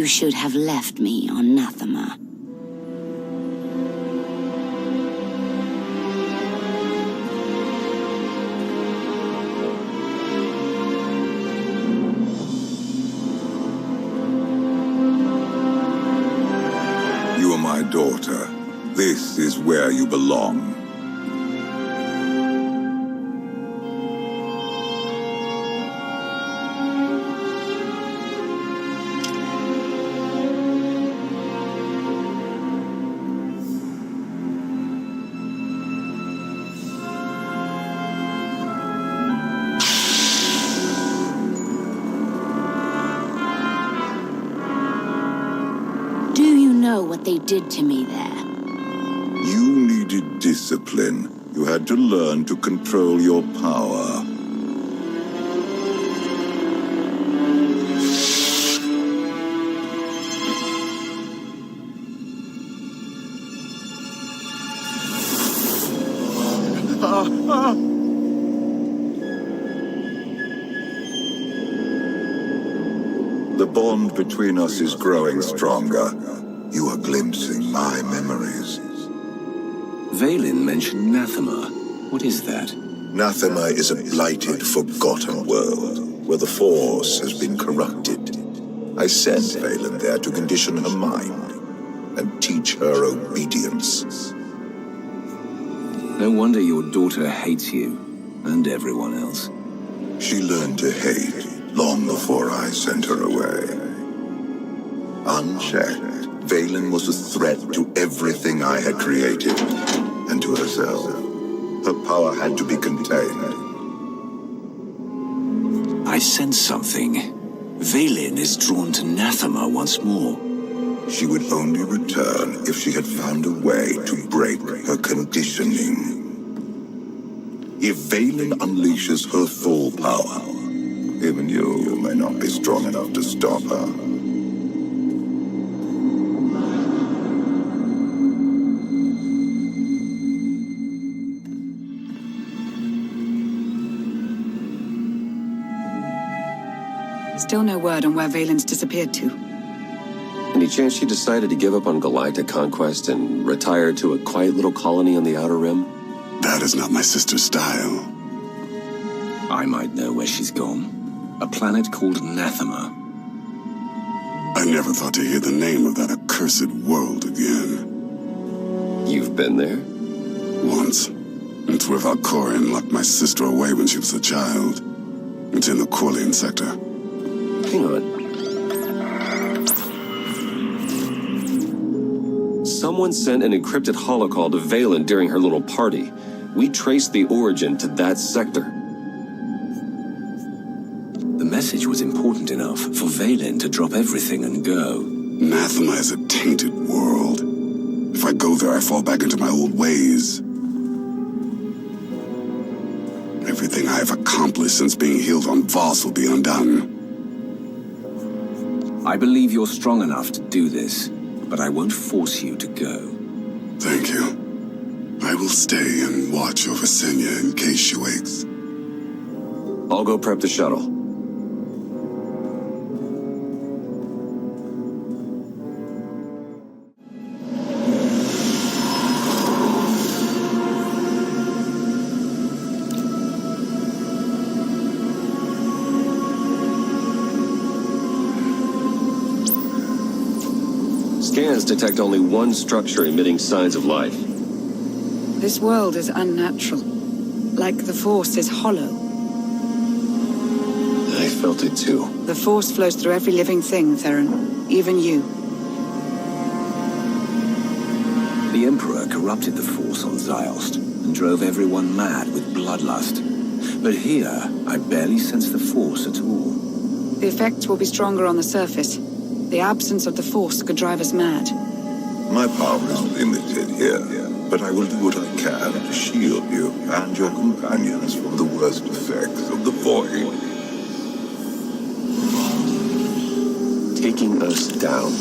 should have left me on Nathema. You are my daughter. This is where you belong. What they did to me there. You needed discipline. You had to learn to control your power. The bond between us is growing stronger. You are glimpsing my memories. Vaylin mentioned Nathema. What is that? Nathema is a blighted, forgotten world, where the Force has been corrupted. I sent Vaylin there to condition her mind, and teach her obedience. No wonder your daughter hates you, and everyone else. She learned to hate long before I sent her away. Unchecked, Vaylin was a threat to everything I had created, and to herself. Her power had to be contained. I sense something. Vaylin is drawn to Nathema once more. She would only return if she had found a way to break her conditioning. If Vaylin unleashes her full power, even you may not be strong enough to stop her. Still no word on where Vaylin's disappeared to. Any chance she decided to give up on galactic conquest and retire to a quiet little colony on the Outer Rim? That is not my sister's style. I might know where she's gone. A planet called Nathema. I never thought to hear the name of that accursed world again. You've been there? Once. It's where Valkorion locked my sister away when she was a child. It's in the Corlean sector. Hang on. Someone sent an encrypted holocall to Vaylin during her little party. We traced the origin to that sector. The message was important enough for Vaylin to drop everything and go. Nathema is a tainted world. If I go there, I fall back into my old ways. Everything I have accomplished since being healed on Voss will be undone. I believe you're strong enough to do this, but I won't force you to go. Thank you. I will stay and watch over Senya in case she wakes. I'll go prep the shuttle. Scans detect only one structure emitting signs of life. This world is unnatural. Like the Force is hollow. I felt it too. The Force flows through every living thing, Theron. Even you. The Emperor corrupted the Force on Ziost and drove everyone mad with bloodlust. But here, I barely sense the Force at all. The effects will be stronger on the surface. The absence of the Force could drive us mad. My power is limited here, but I will do what I can to shield you and your companions from the worst effects of the Void. Taking us down.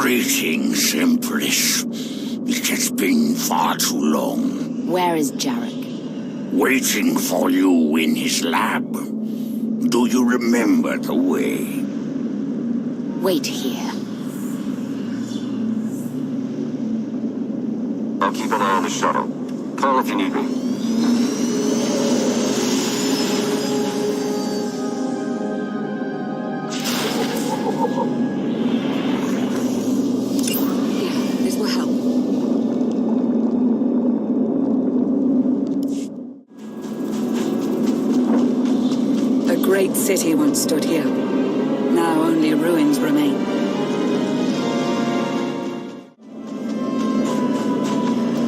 Greetings, Empress. It has been far too long. Where is Jarek? Waiting for you in his lab. Do you remember the way? Wait here. I'll keep an eye on the shuttle. Call if you need me. Here, this will help. A great city once stood here. Now only ruins remain.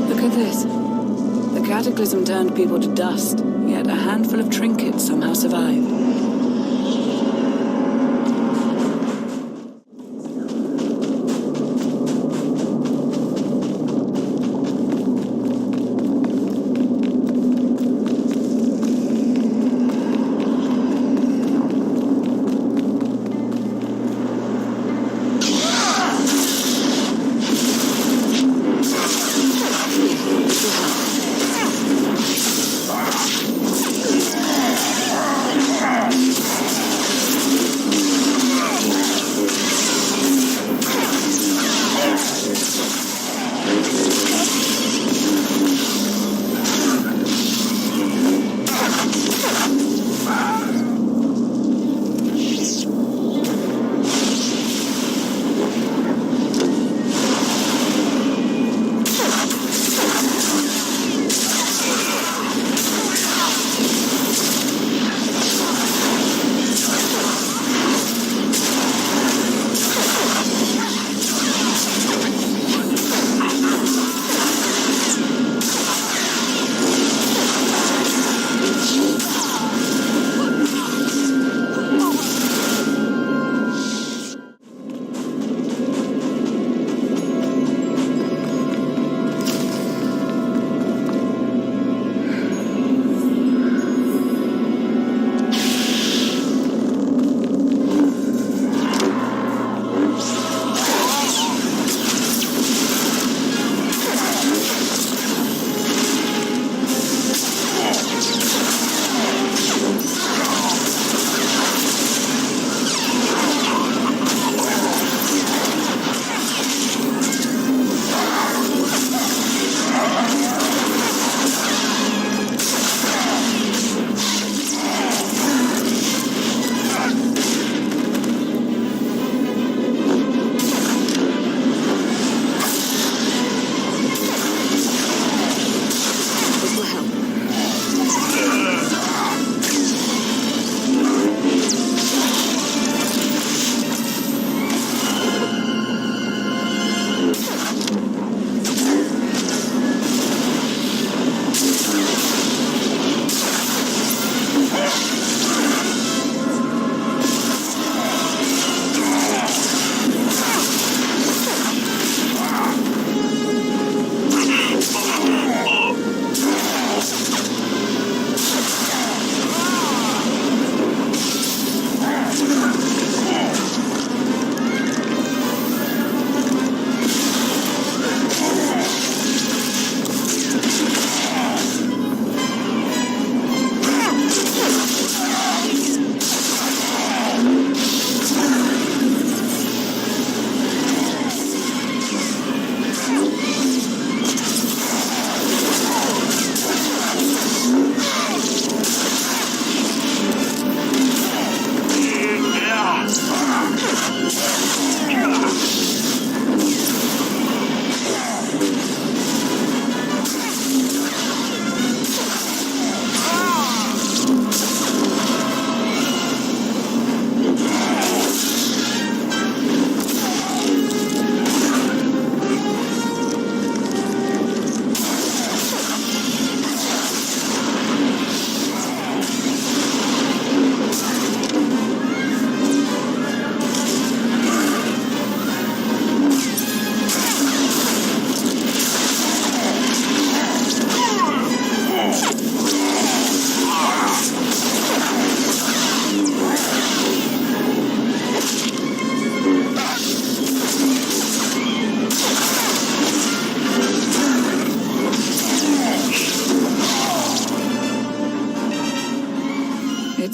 Look at this. The cataclysm turned people to dust, yet a handful of trinkets somehow survived.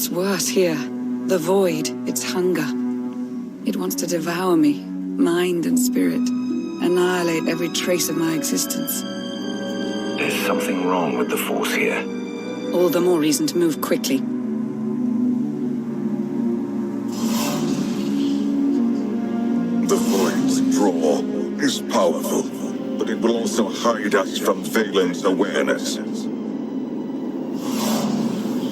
It's worse here. The void, its hunger. It wants to devour me, mind and spirit. Annihilate every trace of my existence. There's something wrong with the Force here. All the more reason to move quickly. The void's draw is powerful, but it will also hide us from Valen's awareness.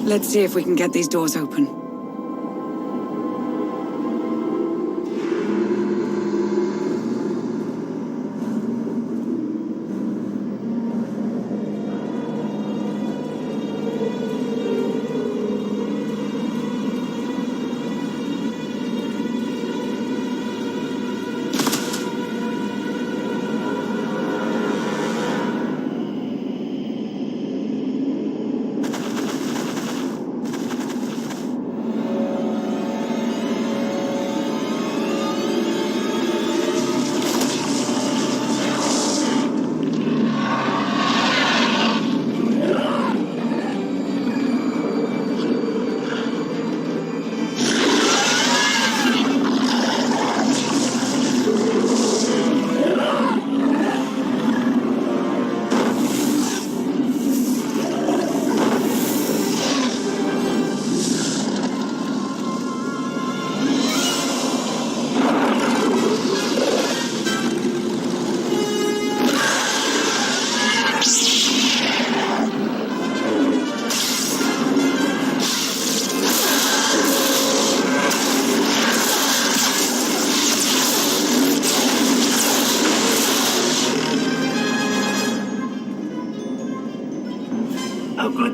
Let's see if we can get these doors open.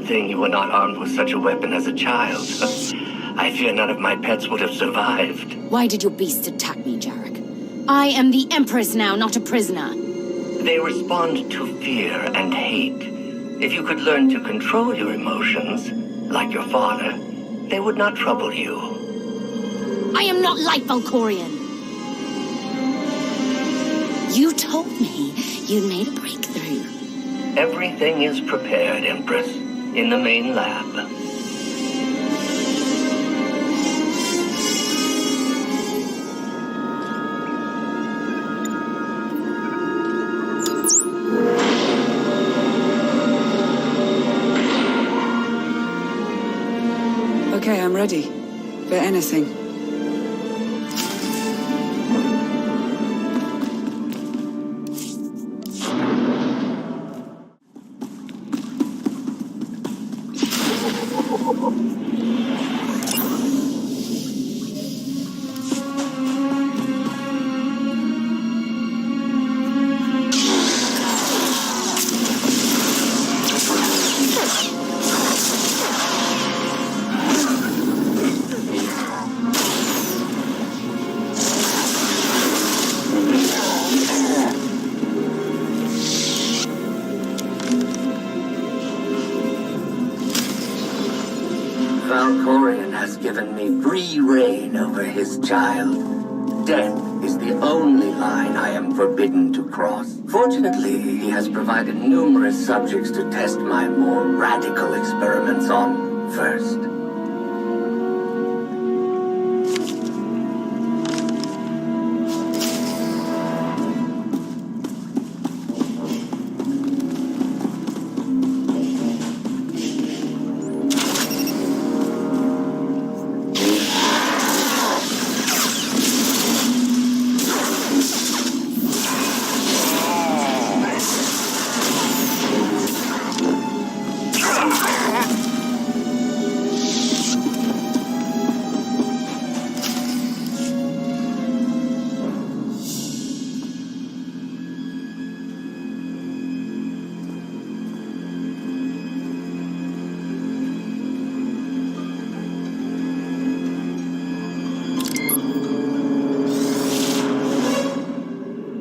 Thing you were not armed with such a weapon as a child. I fear none of my pets would have survived. Why did your beasts attack me, Jarek? I am the Empress now, not a prisoner. They respond to fear and hate. If you could learn to control your emotions, like your father, they would not trouble you. I am not like Valkorion. You told me you made a breakthrough. Everything is prepared, Empress. In the main lab. Okay, I'm ready. For anything. Valkorion has given me free reign over his child. Death is the only line I am forbidden to cross. Fortunately, he has provided numerous subjects to test my more radical experiments on first.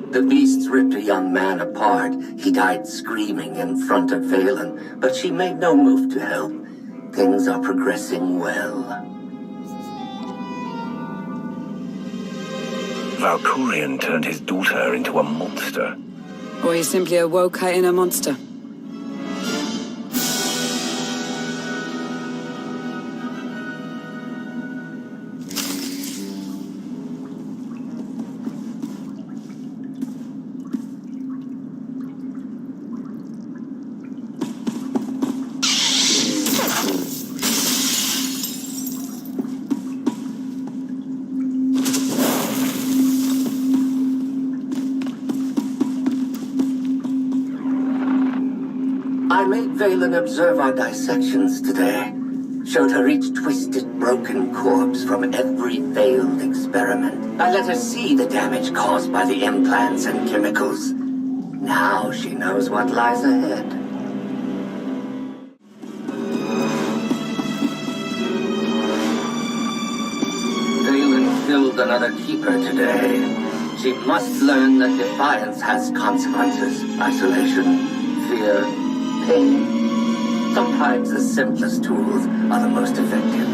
The beasts ripped a young man apart. He died screaming in front of Valen, but she made no move to help. Things are progressing well. Valkorion turned his daughter into a monster. Or he simply awoke her inner monster. Valen observe our dissections today. Showed her each twisted, broken corpse from every failed experiment. I let her see the damage caused by the implants and chemicals. Now she knows what lies ahead. Valen killed another keeper today. She must learn that defiance has consequences. Isolation, fear, pain. Sometimes the simplest tools are the most effective.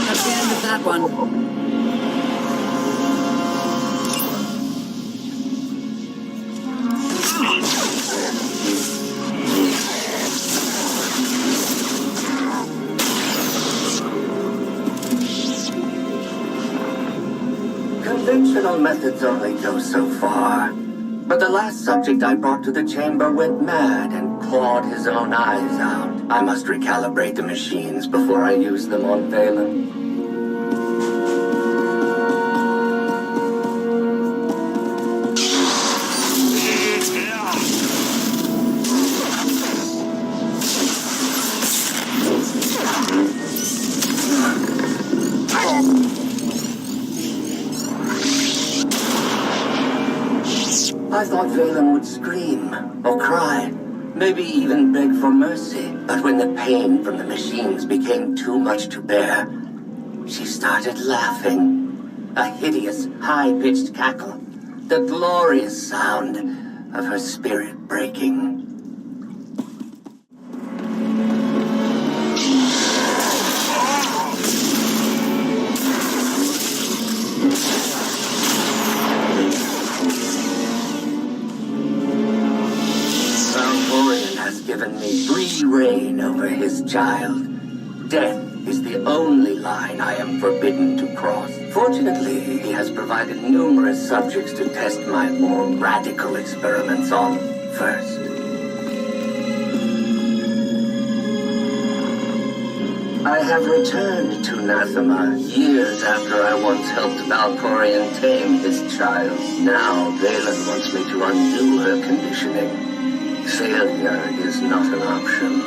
That's the end of that one. Conventional methods only go so far. But the last subject I brought to the chamber went mad and clawed his own eyes out. I must recalibrate the machines before I use them on Valen. I thought Valen would scream, or cry, maybe even beg for mercy. But when the pain from the machines became too much to bear, she started laughing. A hideous, high-pitched cackle. The glorious sound of her spirit breaking. Given me free reign over his child. Death is the only line I am forbidden to cross. Fortunately, he has provided numerous subjects to test my more radical experiments on first. I have returned to Nathema years after I once helped Valkorion tame his child. Now Valen wants me to undo her conditioning. Failure is not an option.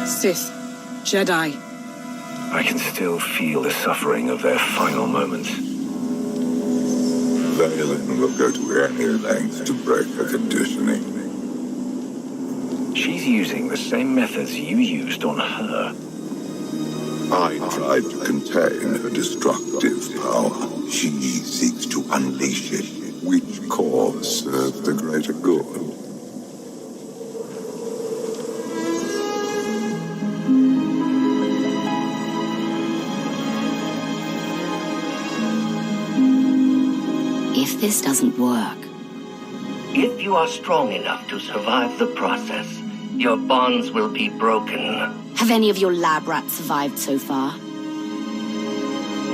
Sith, Jedi. I can still feel the suffering of their final moments. Valen will go to any length to break her conditioning. She's using the same methods you used on her. I tried to contain her destructive power. She seeks to unleash it. Which cause serves the greater good? If this doesn't work... If you are strong enough to survive the process, your bonds will be broken. Have any of your lab rats survived so far?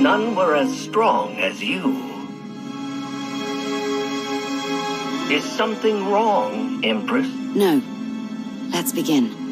None were as strong as you. Is something wrong, Empress? No. Let's begin.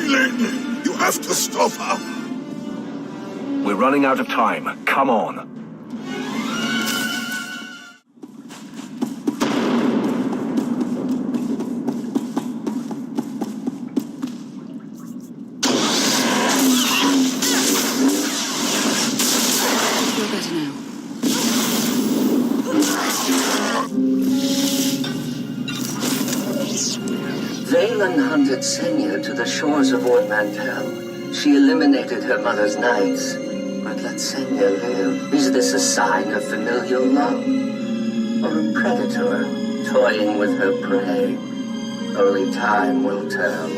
Vaylin! You have to stop her! We're running out of time. Come on. Feel better now. Vaylin hunted Senya to the shores of Ord Mantell. She eliminated her mother's knights. But let Senya live. Is this a sign of familial love? Or a predator toying with her prey? Only time will tell.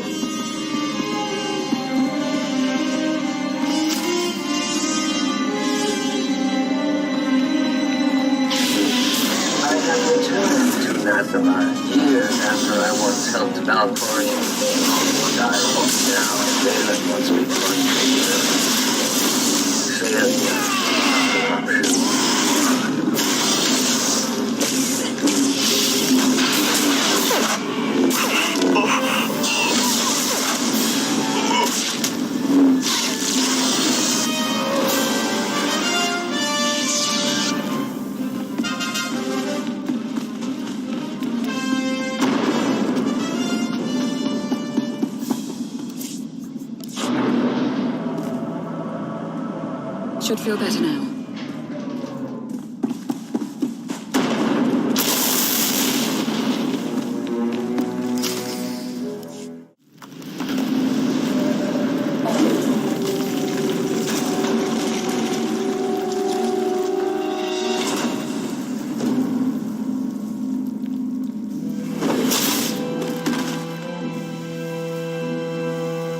I have returned to Nazareth years after I once helped Valkorian king. I hope now Vaylin wants me to contribute. Should feel better now.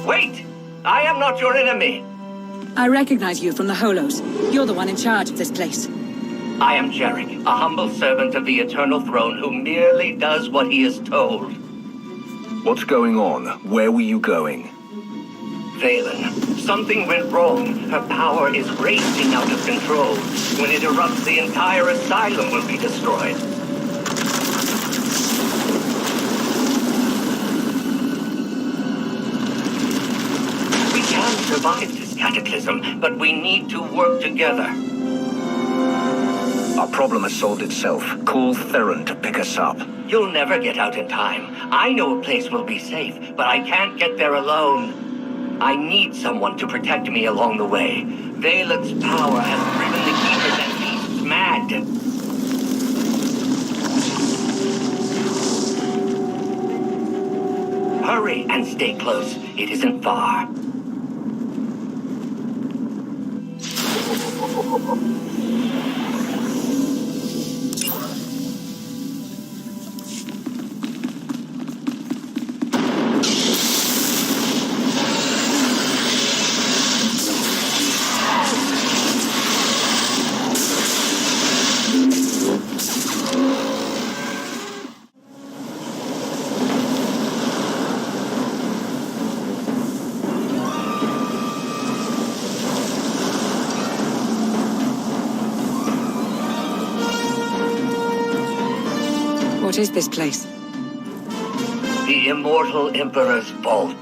Wait! I am not your enemy! I recognize you from the Holos. You're the one in charge of this place. I am Jarek, a humble servant of the Eternal Throne who merely does what he is told. What's going on? Where were you going? Vaylin, something went wrong. Her power is racing out of control. When it erupts, the entire asylum will be destroyed. We can survive this cataclysm, but we need to work together. Our problem has solved itself. Call Theron to pick us up. You'll never get out in time. I know a place will be safe, but I can't get there alone. I need someone to protect me along the way. Vaylin's power has driven the keepers and beasts mad. Hurry and stay close. It isn't far. What is this place? The Immortal Emperor's vault.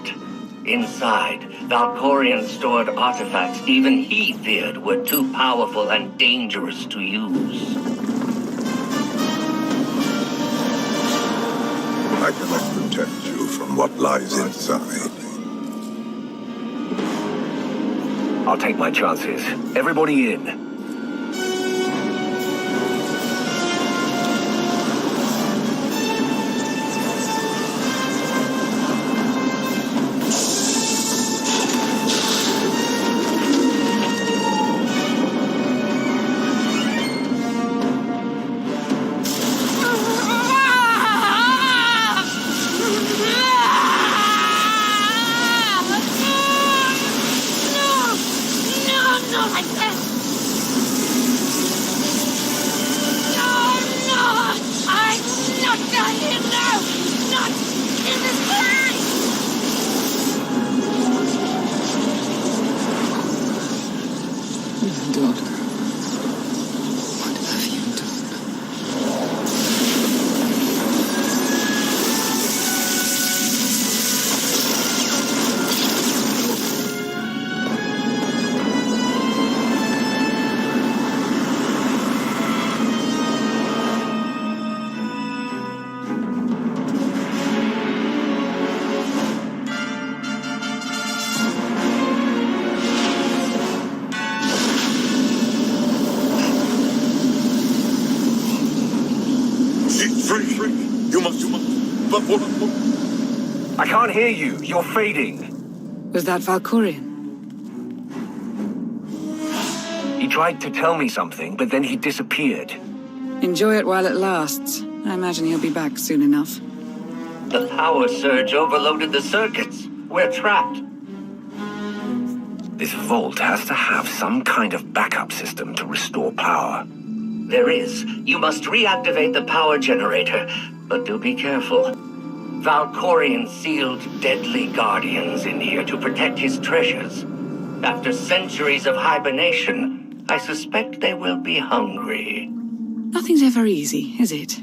Inside, Valkorian stored artifacts even he feared were too powerful and dangerous to use. I cannot protect you from what lies inside. I'll take my chances. Everybody in. can't hear you. You're fading. Was that Valkorion? He tried to tell me something, but then he disappeared. Enjoy it while it lasts. I imagine he'll be back soon enough. The power surge overloaded the circuits. We're trapped. This vault has to have some kind of backup system to restore power. There is. You must reactivate the power generator, but do be careful. Valkorion sealed deadly guardians in here to protect his treasures. After centuries of hibernation, I suspect they will be hungry. Nothing's ever easy, is it?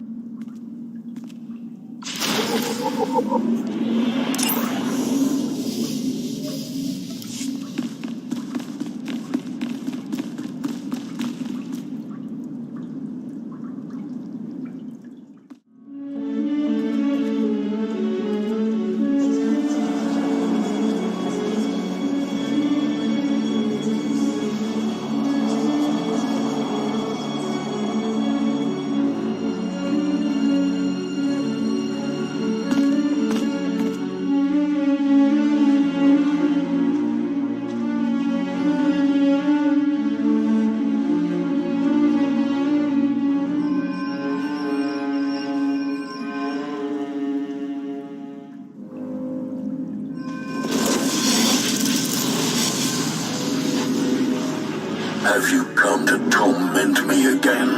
Have you come to torment me again?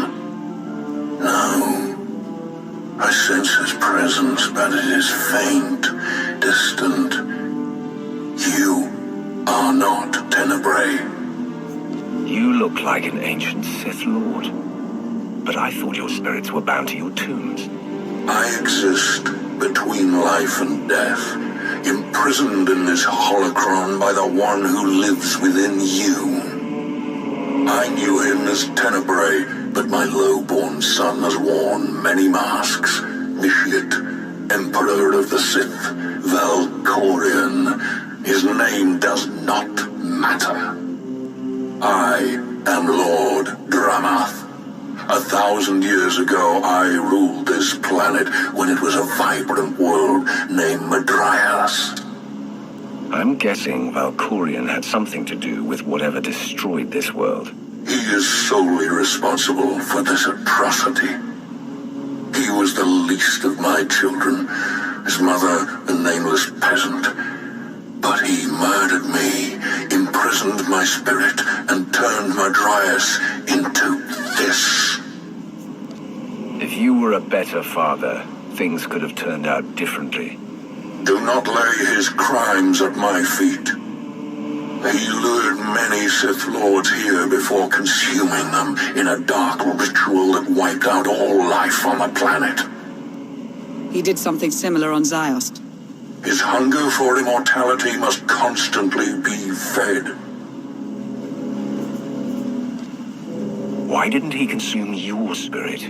No. I sense his presence, but it is faint, distant. You are not Tenebrae. You look like an ancient Sith Lord. But I thought your spirits were bound to your tombs. I exist between life and death, imprisoned in this holocron by the one who lives within you. I knew him as Tenebrae, but my low-born son has worn many masks. Vitiate, Emperor of the Sith, Valkorion. His name does not matter. I am Lord Dramath. 1,000 years ago, I ruled this planet when it was a vibrant world named Madrias. I'm guessing Valkorion had something to do with whatever destroyed this world. He is solely responsible for this atrocity. He was the least of my children, his mother a nameless peasant. But he murdered me, imprisoned my spirit, and turned Madrias into this. If you were a better father, things could have turned out differently. Do not lay his crimes at my feet. He lured many Sith Lords here before consuming them in a dark ritual that wiped out all life on the planet. He did something similar on Ziost. His hunger for immortality must constantly be fed. Why didn't he consume your spirit?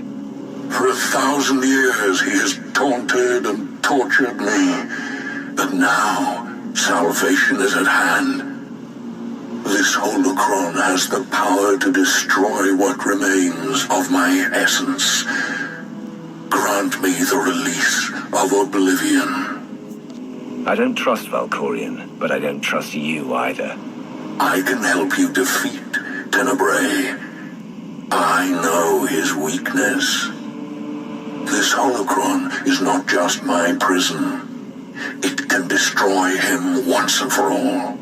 For 1,000 years he has taunted and tortured me. But now, salvation is at hand. This holocron has the power to destroy what remains of my essence. Grant me the release of oblivion. I don't trust Valkorion, but I don't trust you either. I can help you defeat Tenebrae. I know his weakness. This holocron is not just my prison. It can destroy him once and for all.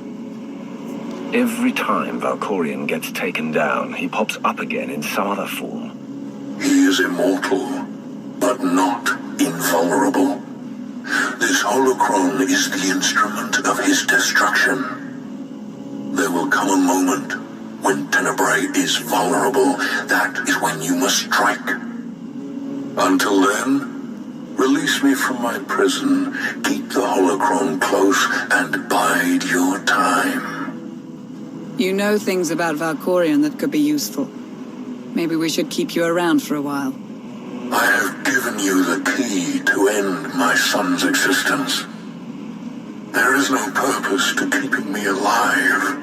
Every time Valkorion gets taken down, he pops up again in some other form. He is immortal, but not invulnerable. This holocron is the instrument of his destruction. There will come a moment when Tenebrae is vulnerable. That is when you must strike. Until then, release me from my prison, keep the holocron close, and bide your time. You know things about Valkorion that could be useful. Maybe we should keep you around for a while. I have given you the key to end my son's existence. There is no purpose to keeping me alive.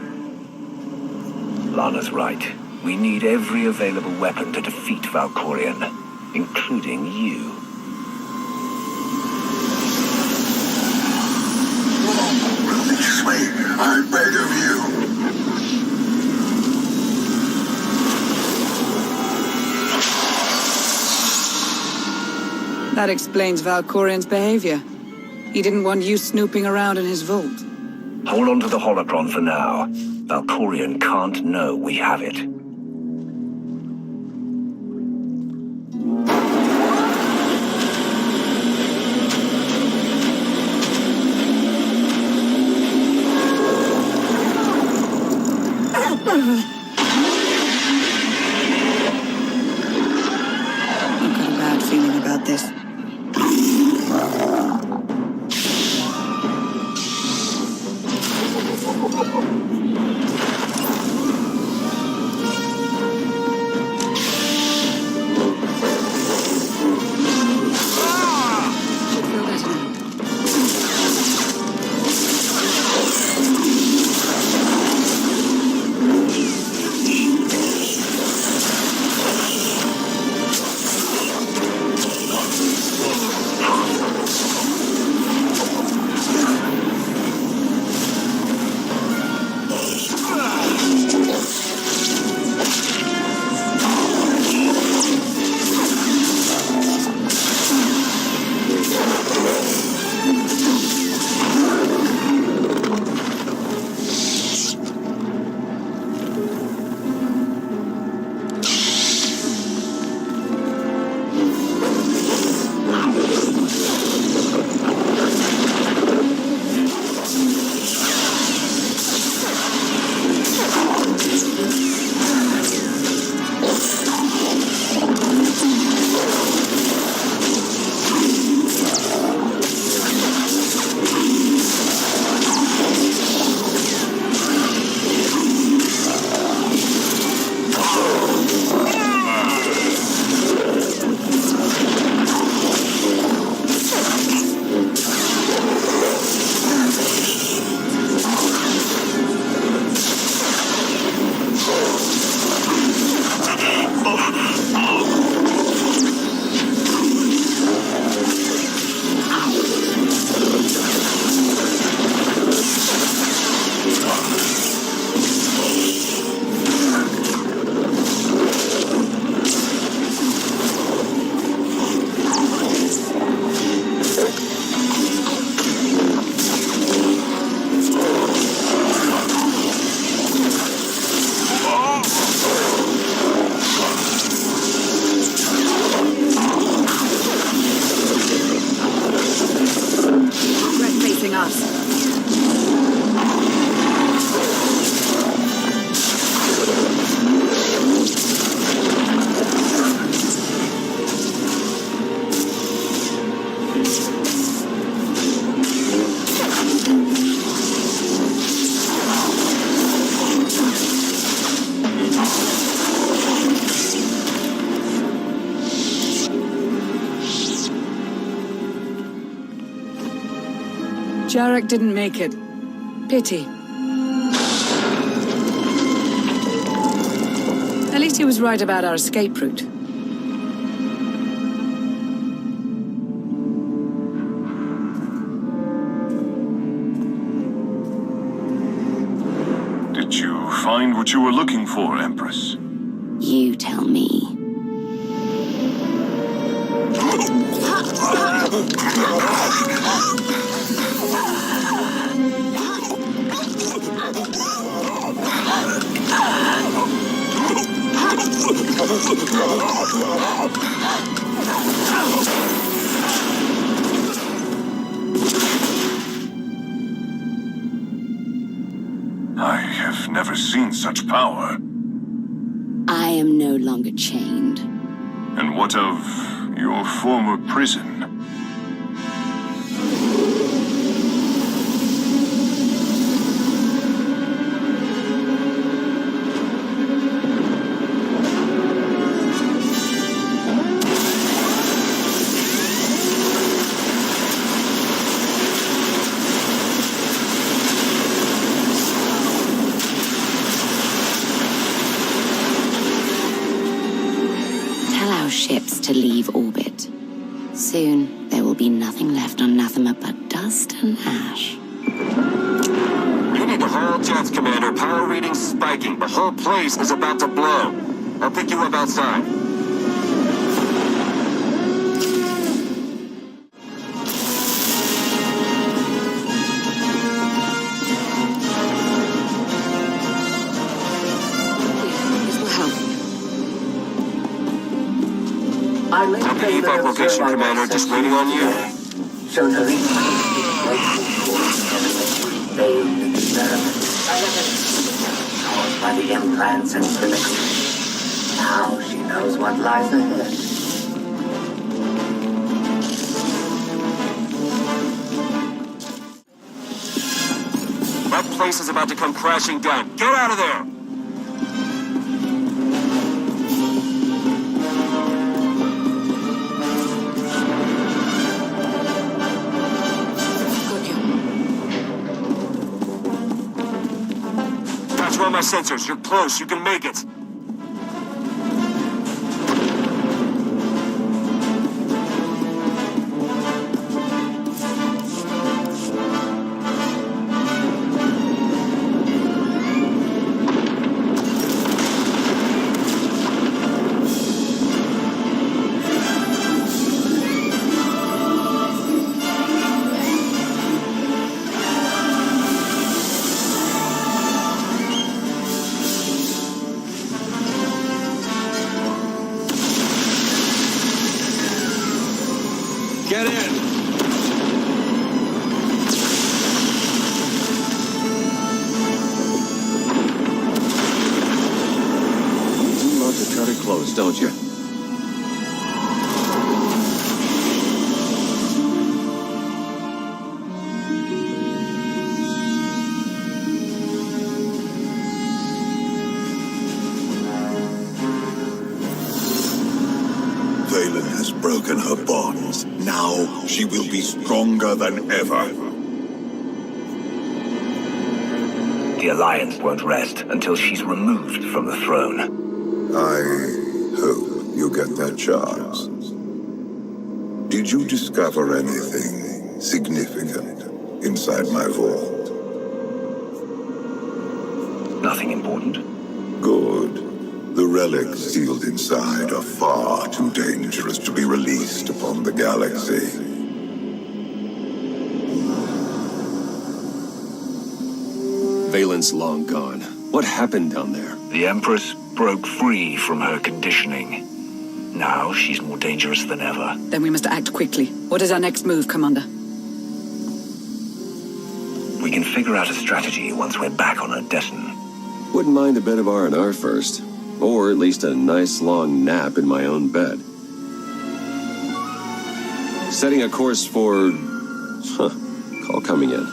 Lana's right. We need every available weapon to defeat Valkorion, including you. That explains Valkorian's behavior. He didn't want you snooping around in his vault. Hold on to the holocron for now. Valkorian can't know we have it. I've got a bad feeling about this. Jarek didn't make it. Pity. At least he was right about our escape route. Did you find what you were looking for, Empress? You tell me. I have never seen such power. I am no longer chained. And what of your former prison? Ships to leave orbit. Soon, there will be nothing left on Nathema but dust and ash. You need to haul jets, Commander. Power readings spiking. The whole place is about to blow. I'll pick you up outside. Got the evac location, Commander. Just waiting on you. Showed her failed experiment. Caused by the implants and silicon. Now she knows what lies ahead. That place is about to come crashing down. Get out of there! Got you on my sensors. You're close. You can make it. Get in! You love to cut it close, don't you? Valen has broken her bonds. Now she will be stronger than ever. The Alliance won't rest until she's removed from the throne. I hope you get that chance. Did you discover anything significant inside my vault? Nothing important. Good. The relics sealed inside are far too dangerous to be released upon the galaxy. Valen's long gone. What happened down there? The Empress broke free from her conditioning. Now she's more dangerous than ever. Then we must act quickly. What is our next move, Commander? We can figure out a strategy once we're back on Odessen. Wouldn't mind a bit of R&R first. Or at least a nice long nap in my own bed. Setting a course for... call coming in.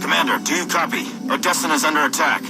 Commander, do you copy? Odessen is under attack.